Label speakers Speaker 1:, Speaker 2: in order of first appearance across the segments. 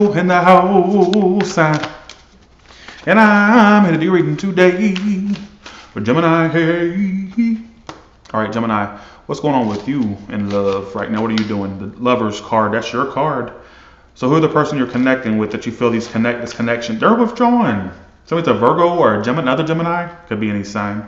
Speaker 1: In the house, and I'm here to do reading today for Gemini. Hey, all right, Gemini, what's going on with you in love right now? What are you doing? The Lover's card, that's your card. So who are the person you're connecting with that you feel this connection? They're withdrawing. So it's a Virgo or a Gemini, another Gemini, could be any sign.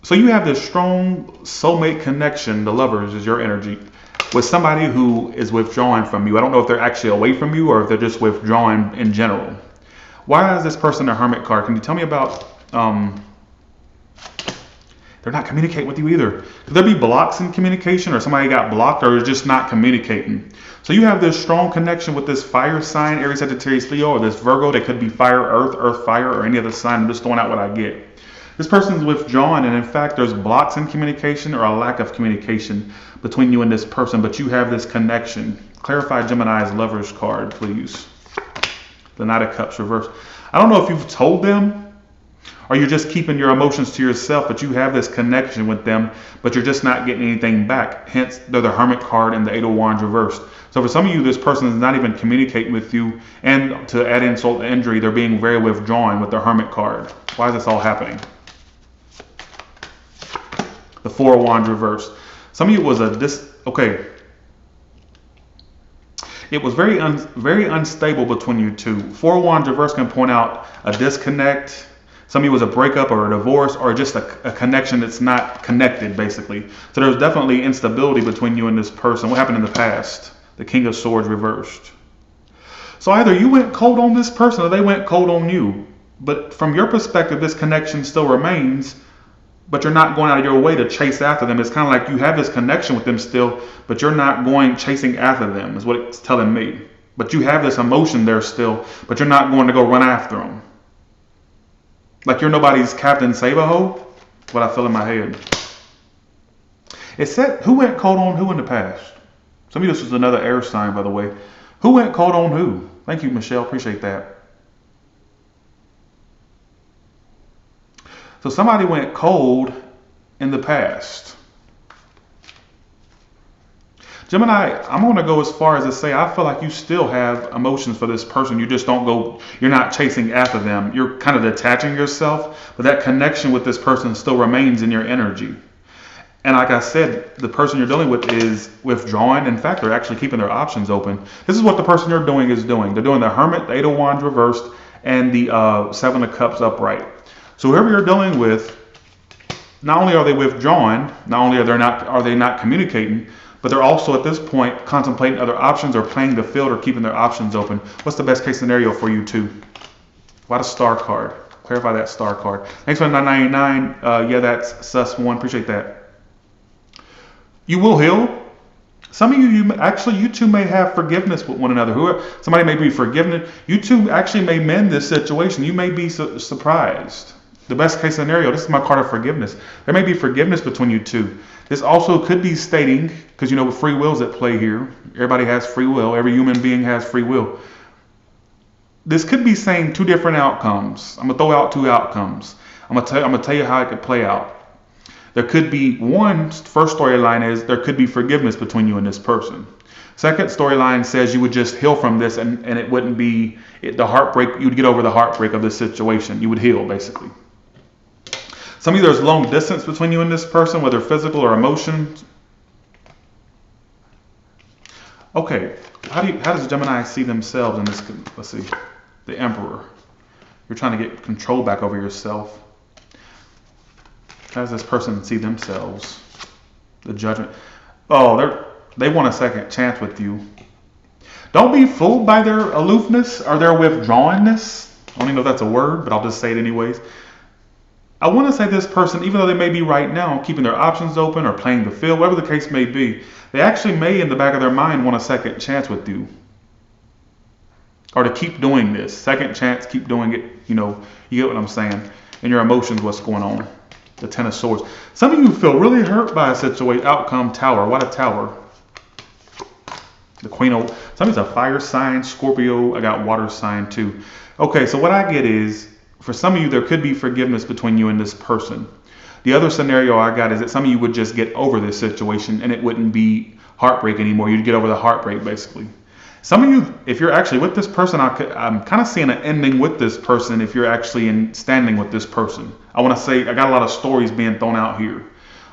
Speaker 1: So you have this strong soulmate connection. The Lovers is your energy with somebody who is withdrawing from you. I don't know if they're actually away from you or if they're just withdrawing in general. Why is this person a Hermit card? Can you tell me about, they're not communicating with you either. Could there be blocks in communication, or somebody got blocked, or is just not communicating? So you have this strong connection with this fire sign, Aries, Sagittarius, Leo, or this Virgo. They could be fire, earth, fire, or any other sign. I'm just throwing out what I get. This person's withdrawn, and in fact, there's blocks in communication or a lack of communication between you and this person, but you have this connection. Clarify Gemini's Lover's card, please. The Knight of Cups reversed. I don't know if you've told them, or you're just keeping your emotions to yourself, but you have this connection with them, but you're just not getting anything back. Hence, they're the Hermit card and the Eight of Wands reversed. So for some of you, this person is not even communicating with you, and to add insult to injury, they're being very withdrawn with the Hermit card. Why is this all happening? The Four of Wands reversed. Some of you was okay. It was very unstable between you two. Four of Wands reversed can point out a disconnect. Some of you was a breakup or a divorce, or just a connection that's not connected, basically. So there's definitely instability between you and this person. What happened in the past? The King of Swords reversed. So either you went cold on this person or they went cold on you. But from your perspective, this connection still remains, but you're not going out of your way to chase after them. It's kind of like you have this connection with them still, but you're not going chasing after them, is what it's telling me. But you have this emotion there still, but you're not going to go run after them. Like you're nobody's Captain Save-A-Ho, what I feel in my head. It said, who went cold on who in the past? Some of you, this was another air sign, by the way. Who went cold on who? Thank you, Michelle. Appreciate that. So somebody went cold in the past. Gemini, I'm going to go as far as to say I feel like you still have emotions for this person. You just don't go, you're not chasing after them. You're kind of detaching yourself, but that connection with this person still remains in your energy. And like I said, the person you're dealing with is withdrawing. In fact, they're actually keeping their options open. This is what the person you're doing is doing. They're doing the Hermit, the Eight of Wands reversed, and the Seven of Cups upright. So whoever you're dealing with, not only are they withdrawn, not only are they not communicating, but they're also at this point contemplating other options or playing the field or keeping their options open. What's the best case scenario for you two? Why the Star card? Clarify that Star card. Thanks for the $9.99. Yeah, that's sus1. Appreciate that. You will heal. Some of you two may have forgiveness with one another. Somebody may be forgiven. You two actually may mend this situation. You may be surprised. The best case scenario, this is my card of forgiveness. There may be forgiveness between you two. This also could be stating, because you know free will's at play here. Everybody has free will. Every human being has free will. This could be saying two different outcomes. I'm going to throw out two outcomes. I'm going to tell you how it could play out. There could be first storyline is there could be forgiveness between you and this person. Second storyline says you would just heal from this and it wouldn't be the heartbreak. You would get over the heartbreak of this situation. You would heal, basically. Some of you, there's long distance between you and this person, whether physical or emotion. Okay, how does Gemini see themselves in this? Let's see, the Emperor. You're trying to get control back over yourself. How does this person see themselves? The Judgment. Oh, they want a second chance with you. Don't be fooled by their aloofness or their withdrawnness. I don't even know if that's a word, but I'll just say it anyways. I want to say this person, even though they may be right now keeping their options open or playing the field, whatever the case may be, they actually may in the back of their mind want a second chance with you. Or to keep doing this. Second chance, keep doing it. You get what I'm saying. And your emotions, what's going on. The Ten of Swords. Some of you feel really hurt by a situation. Outcome, Tower. What a Tower? The Queen of... Somebody's a fire sign, Scorpio. I got water sign too. Okay, so what I get is, for some of you, there could be forgiveness between you and this person. The other scenario I got is that some of you would just get over this situation and it wouldn't be heartbreak anymore. You'd get over the heartbreak, basically. Some of you, if you're actually with this person, I'm kind of seeing an ending with this person if you're actually standing with this person. I want to say, I got a lot of stories being thrown out here.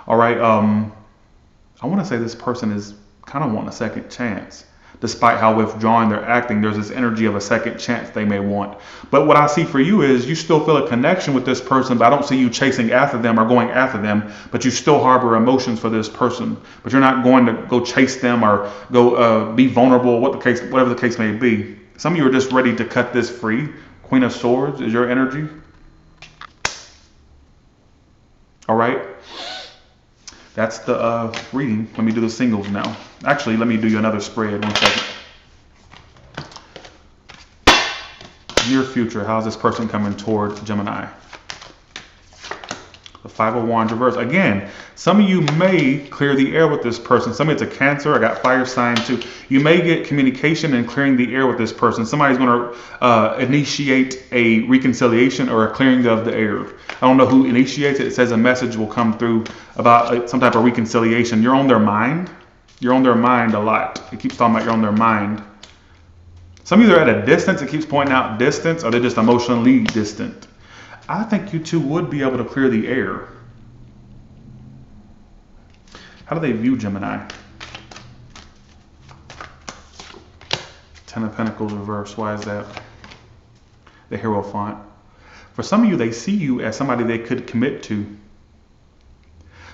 Speaker 1: All right. I want to say this person is kind of wanting a second chance. Despite how withdrawn they're acting, there's this energy of a second chance they may want. But what I see for you is you still feel a connection with this person, but I don't see you chasing after them or going after them, but you still harbor emotions for this person. But you're not going to go chase them or go be vulnerable, whatever the case may be. Some of you are just ready to cut this free. Queen of Swords is your energy. All right. That's the reading. Let me do the singles now. Actually, let me do you another spread. 1 second. Near future, how's this person coming toward Gemini? The Five of Wands reversed. Again, some of you may clear the air with this person. Some of it's a Cancer. I got fire sign too. You may get communication and clearing the air with this person. Somebody's going to initiate a reconciliation or a clearing of the air. I don't know who initiates it. It says a message will come through about some type of reconciliation. You're on their mind. You're on their mind a lot. It keeps talking about you're on their mind. Some of you are at a distance. It keeps pointing out distance, or they're just emotionally distant. I think you two would be able to clear the air. How do they view Gemini? Ten of Pentacles reversed. Why is that? The Hero font. For some of you, they see you as somebody they could commit to.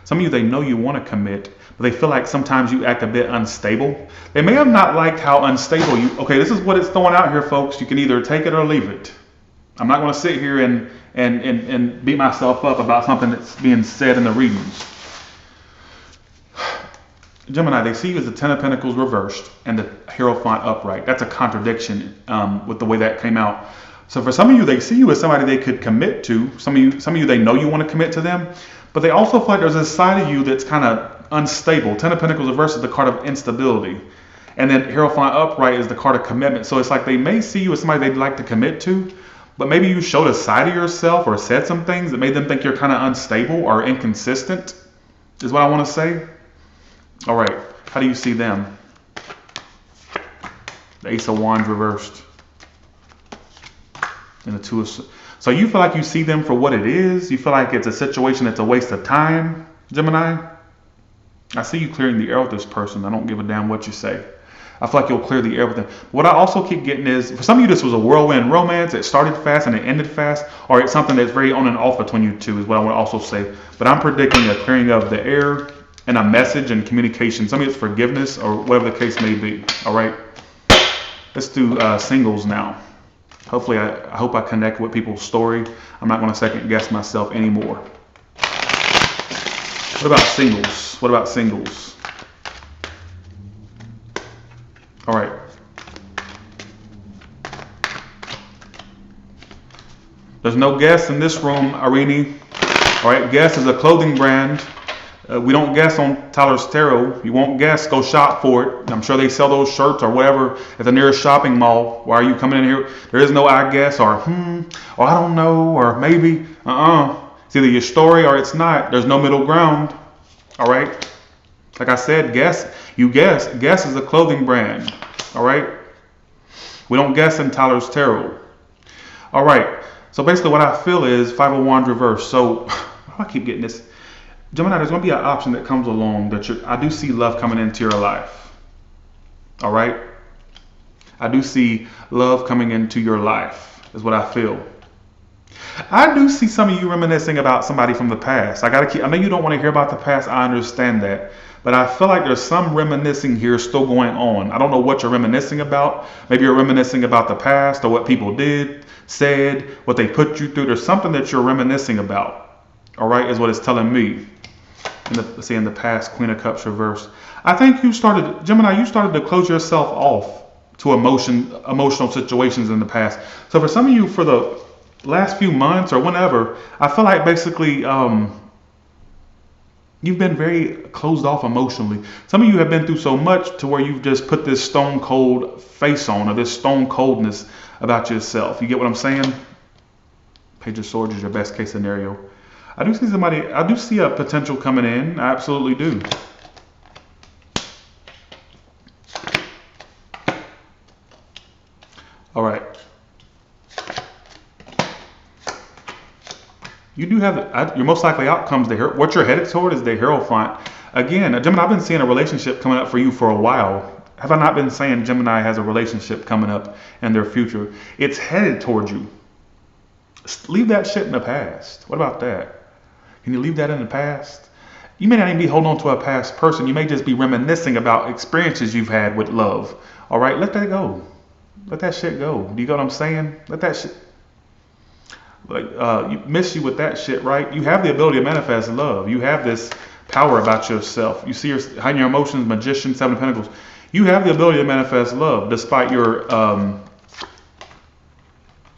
Speaker 1: Some of you, they know you want to commit, but they feel like sometimes you act a bit unstable. They may have not liked how unstable you... Okay, this is what it's throwing out here, folks. You can either take it or leave it. I'm not going to sit here and beat myself up about something that's being said in the readings. Gemini, they see you as the Ten of Pentacles reversed and the Hero font upright. That's a contradiction with the way that came out. So for some of you, they see you as somebody they could commit to. Some of you, they know you want to commit to them, but they also feel like there's a side of you that's kind of unstable. Ten of Pentacles reversed is the card of instability. And then Hero font upright is the card of commitment. So it's like they may see you as somebody they'd like to commit to, but maybe you showed a side of yourself or said some things that made them think you're kind of unstable or inconsistent, is what I want to say. All right, how do you see them? The Ace of Wands reversed. And the Two of... So you feel like you see them for what it is? You feel like it's a situation that's a waste of time, Gemini? I see you clearing the air with this person. I don't give a damn what you say. I feel like you'll clear the air with them. What I also keep getting is, for some of you, this was a whirlwind romance. It started fast and it ended fast, or it's something that's very on and off between you two, is what I want to also say. But I'm predicting a clearing of the air and a message and communication. Some of it's forgiveness or whatever the case may be. All right. Let's do singles now. Hopefully, I hope I connect with people's story. I'm not going to second guess myself anymore. What about singles? What about singles? All right. There's no Guess in this room, Arini. All right. Guess is a clothing brand. We don't guess on Tyler's Tarot. You won't guess, go shop for it. I'm sure they sell those shirts or whatever at the nearest shopping mall. Why are you coming in here? There is no I guess or or I don't know or maybe. It's either your story or it's not. There's no middle ground. All right. Like I said, guess. You guess. Guess is a clothing brand. All right. We don't guess in Tyler's Tarot. All right. So basically what I feel is Five of Wands reversed. So I keep getting this. Gemini, there's going to be an option that comes along that I do see love coming into your life. All right. I do see love coming into your life is what I feel. I do see some of you reminiscing about somebody from the past. I know you don't want to hear about the past. I understand that. But I feel like there's some reminiscing here still going on. I don't know what you're reminiscing about. Maybe you're reminiscing about the past or what people did, said, what they put you through. There's something that you're reminiscing about. All right, is what it's telling me. Let's say in the past, Queen of Cups reversed. I think Gemini, you started to close yourself off to emotional situations in the past. So for some of you, for the last few months or whenever, I feel like basically you've been very closed off emotionally. Some of you have been through so much to where you've just put this stone cold face on, or this stone coldness about yourself. You get what I'm saying? Page of Swords is your best case scenario. I do see a potential coming in. I absolutely do. All right. You do have your most likely outcomes. What you're headed toward is the Hierophant. Again, Gemini, I've been seeing a relationship coming up for you for a while. Have I not been saying Gemini has a relationship coming up in their future? It's headed towards you. Leave that shit in the past. What about that? Can you leave that in the past? You may not even be holding on to a past person. You may just be reminiscing about experiences you've had with love. All right, let that go. Let that shit go. Do you get what I'm saying? Let that shit. Like, you miss you with that shit, right? You have the ability to manifest love. You have this power about yourself. You see hiding your emotions, Magician, Seven of Pentacles. You have the ability to manifest love despite your, I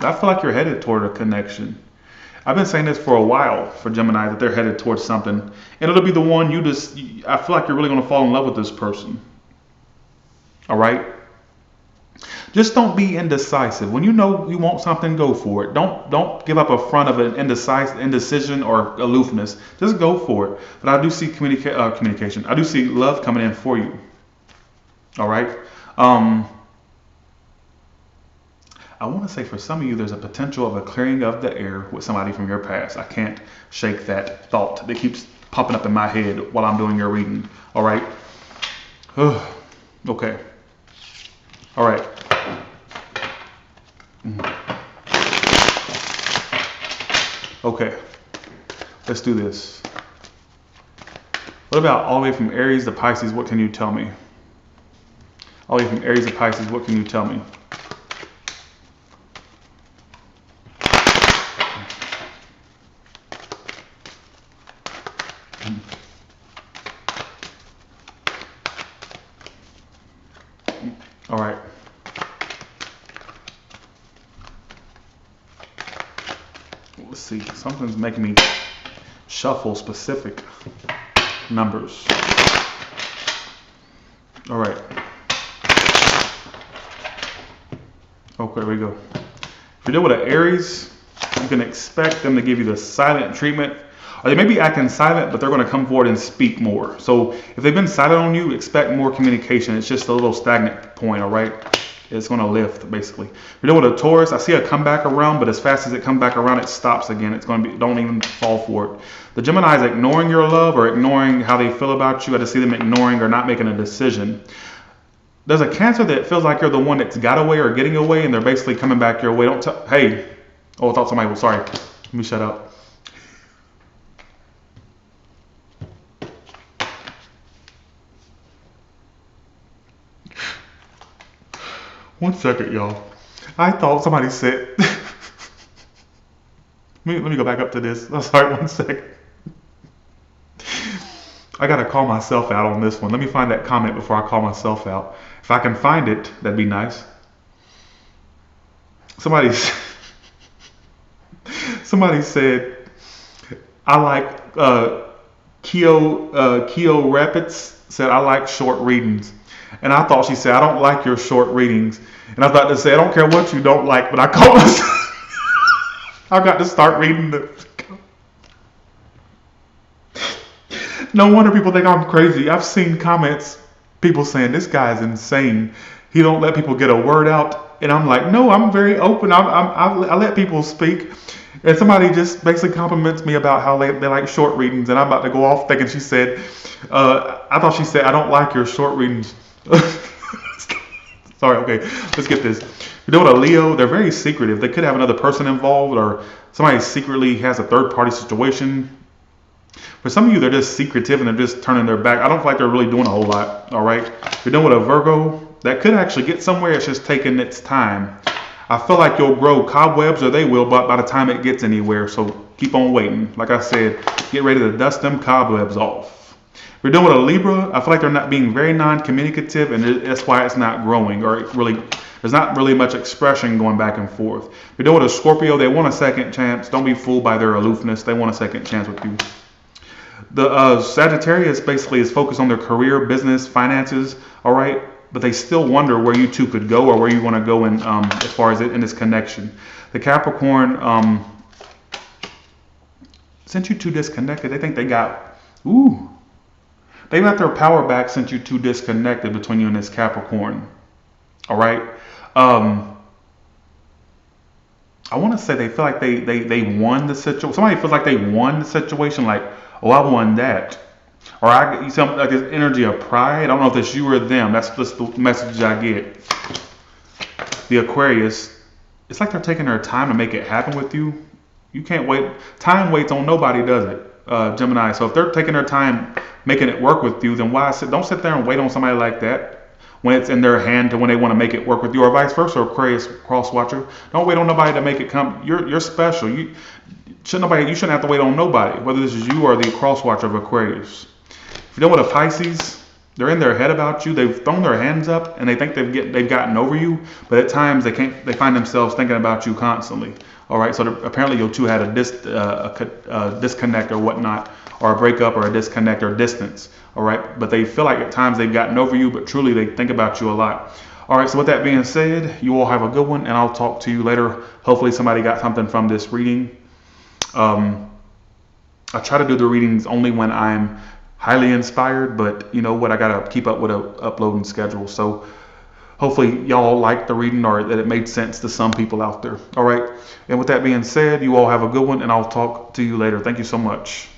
Speaker 1: feel like you're headed toward a connection. I've been saying this for a while for Gemini, that they're headed towards something. And it'll be the one I feel like you're really going to fall in love with this person. All right? Just don't be indecisive. When you know you want something, go for it. Don't give up a front of an indecision or aloofness. Just go for it. But I do see communication. I do see love coming in for you. All right. I want to say for some of you, there's a potential of a clearing of the air with somebody from your past. I can't shake that thought that keeps popping up in my head while I'm doing your reading. All right. Okay. All right. Okay. Let's do this. What about all the way from Aries to Pisces? What can you tell me? All the way from Aries to Pisces, what can you tell me? All right. Let's see. Something's making me shuffle specific numbers. All right. Okay, here we go. If you're dealing with an Aries, you can expect them to give you the silent treatment. Or they may be acting silent, but they're going to come forward and speak more. So if they've been silent on you, expect more communication. It's just a little stagnant point, all right? It's going to lift, basically. If you're dealing with a Taurus, I see a comeback around, but as fast as it comes back around, it stops again. It's going to be, don't even fall for it. The Gemini is ignoring your love or ignoring how they feel about you. I just see them ignoring or not making a decision. There's a Cancer that feels like you're the one that's got away or getting away, and they're basically coming back your way. Hey. Oh, I thought somebody was, sorry. Let me shut up. One second, y'all. I thought somebody said... let me go back up to this. I'm sorry, 1 second. I got to call myself out on this one. Let me find that comment before I call myself out. If I can find it, that'd be nice. Somebody said, I like, Keo Rapids said, I like short readings. And I thought she said, I don't like your short readings. And I was about to say, I don't care what you don't like, but I called myself. I've got to start reading the... No wonder people think I'm crazy. I've seen comments, people saying, this guy's insane. He don't let people get a word out. And I'm like, no, I'm very open. I let people speak. And somebody just basically compliments me about how they like short readings. And I'm about to go off thinking she said, I thought she said, I don't like your short readings. Sorry, okay, let's get this. You know what, a Leo, they're very secretive. They could have another person involved, or somebody secretly has a third-party situation. For some of you, they're just secretive and they're just turning their back. I don't feel like they're really doing a whole lot, all right? If you're dealing with a Virgo, that could actually get somewhere. It's just taking its time. I feel like you'll grow cobwebs, or they will, but by the time it gets anywhere, so keep on waiting. Like I said, get ready to dust them cobwebs off. If you're dealing with a Libra, I feel like they're not being very non-communicative, and that's why it's not growing, or there's not really much expression going back and forth. If you're dealing with a Scorpio, they want a second chance. Don't be fooled by their aloofness. They want a second chance with you. The Sagittarius basically is focused on their career, business, finances, all right? But they still wonder where you two could go, or where you want to go in as far as in this connection. The Capricorn, since you two disconnected, they think they got, they got their power back since you two disconnected between you and this Capricorn. All right. I want to say they feel like they won the situation. Somebody feels like they won the situation, like, oh, I won that. Or I you some like this energy of pride. I don't know if it's you or them. That's just the message I get. The Aquarius, it's like they're taking their time to make it happen with you. You can't wait. Time waits on nobody, does it? Gemini. So if they're taking their time making it work with you, then why don't sit there and wait on somebody like that when it's in their hand to when they want to make it work with you, or vice versa. Aquarius cross watcher, don't wait on nobody to make it come. You're special. You shouldn't have to wait on nobody, whether this is you or the cross watcher of Aquarius. If you're dealing with a Pisces, they're in their head about you. They've thrown their hands up and they think they've gotten over you, but at times they can't. They find themselves thinking about you constantly. All right, so apparently you two had a disconnect or whatnot, or a breakup or a disconnect or distance. All right, but they feel like at times they've gotten over you, but truly they think about you a lot. All right, so with that being said, you all have a good one, and I'll talk to you later. Hopefully somebody got something from this reading. I try to do the readings only when I'm highly inspired, but you know what, I gotta keep up with a uploading schedule. So hopefully y'all liked the reading, or that it made sense to some people out there. All right, and with that being said, you all have a good one, and I'll talk to you later. Thank you so much.